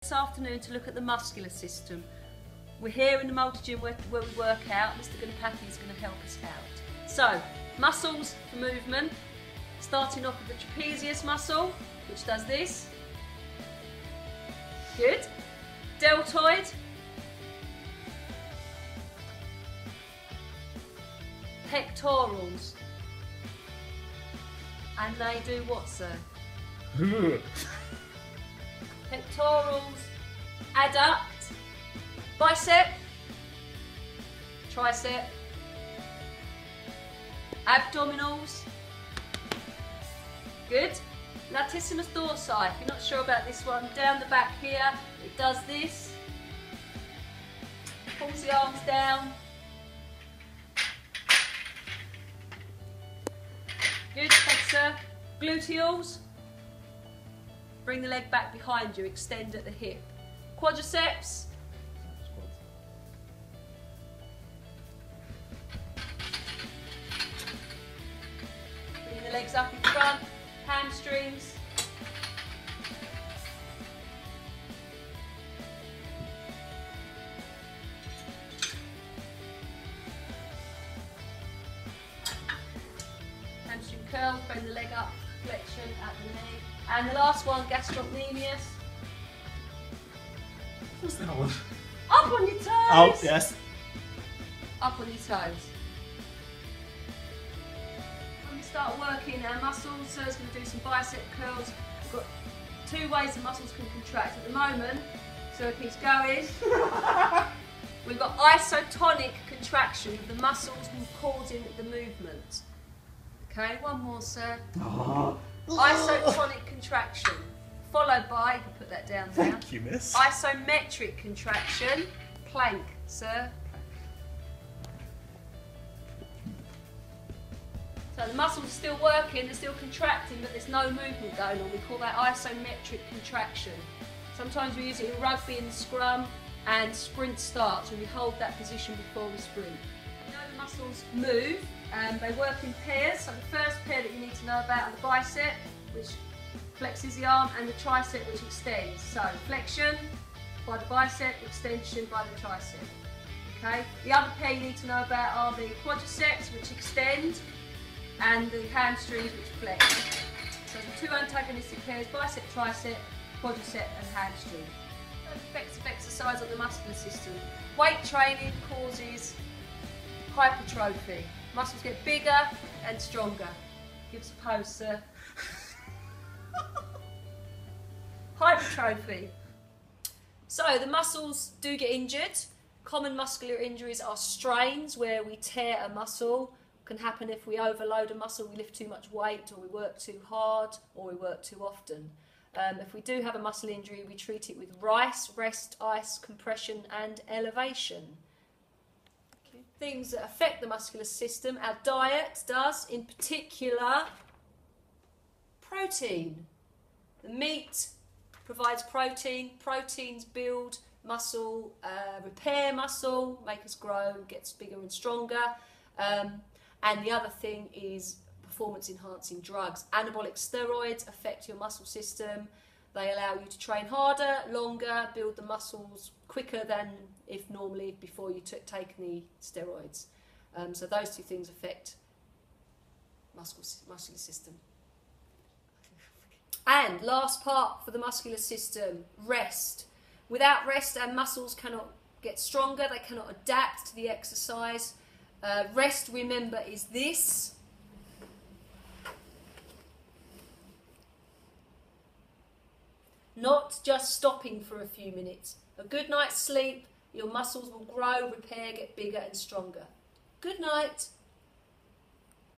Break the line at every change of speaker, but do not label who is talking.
This afternoon to look at the muscular system. We're here in the multi-gym where we work out. Mr. Ganapathy is going to help us out. So, muscles for movement. Starting off with the trapezius muscle, which does this. Good. Deltoid. Pectorals. And they do what, sir? Pectorals, adduct, bicep, tricep, abdominals. Good. Latissimus dorsi. If you're not sure about this one, down the back here, it does this. Pulls the arms down. Good, thanks sir. Gluteals. Bring the leg back behind you, extend at the hip. Quadriceps. Bring the legs up in front. Hamstrings. Hamstring curls, bring the leg up, flexion at the knee. And the last one, gastrocnemius.
What's that one?
Up on your toes!
Oh, yes.
Up on your toes. When we start working our muscles, so it's going to do some bicep curls. We've got two ways the muscles can contract at the moment. So it keeps going. We've got isotonic contraction of the muscles causing the movement. Okay, one more, sir. Isotonic contraction, followed by, you can put that down there.
Thank you, miss.
Isometric contraction, plank, sir. So the muscles are still working, they're still contracting, but there's no movement going on. We call that isometric contraction. Sometimes we use it in rugby in the scrum and sprint starts, when we hold that position before we sprint. You know the muscles move. They work in pairs, so the first pair that you need to know about are the bicep, which flexes the arm, and the tricep, which extends. So flexion by the bicep, extension by the tricep. Okay. The other pair you need to know about are the quadriceps, which extend, and the hamstrings, which flex. So the two antagonistic pairs: bicep, tricep, quadricep, and hamstring. Effects of exercise on the muscular system. Weight training causes hypertrophy. Muscles get bigger and stronger. Give us a pose, sir. Hypertrophy. So the muscles do get injured. Common muscular injuries are strains, where we tear a muscle. Can happen if we overload a muscle, we lift too much weight, or we work too hard, or we work too often. If we do have a muscle injury, we treat it with RICE, rest, ice, compression and elevation. Things that affect the muscular system, our diet does, in particular protein. The meat provides protein. Proteins build muscle, repair muscle, make us grow, gets bigger and stronger. And the other thing is performance enhancing drugs. Anabolic steroids affect your muscle system. They allow you to train harder, longer, build the muscles quicker than if normally before you taken the steroids. So those two things affect muscular system. And last part for the muscular system, rest. Without rest, our muscles cannot get stronger, they cannot adapt to the exercise. Rest, remember, is this. Not just stopping for a few minutes. A good night's sleep, your muscles will grow, repair, get bigger and stronger. Good night.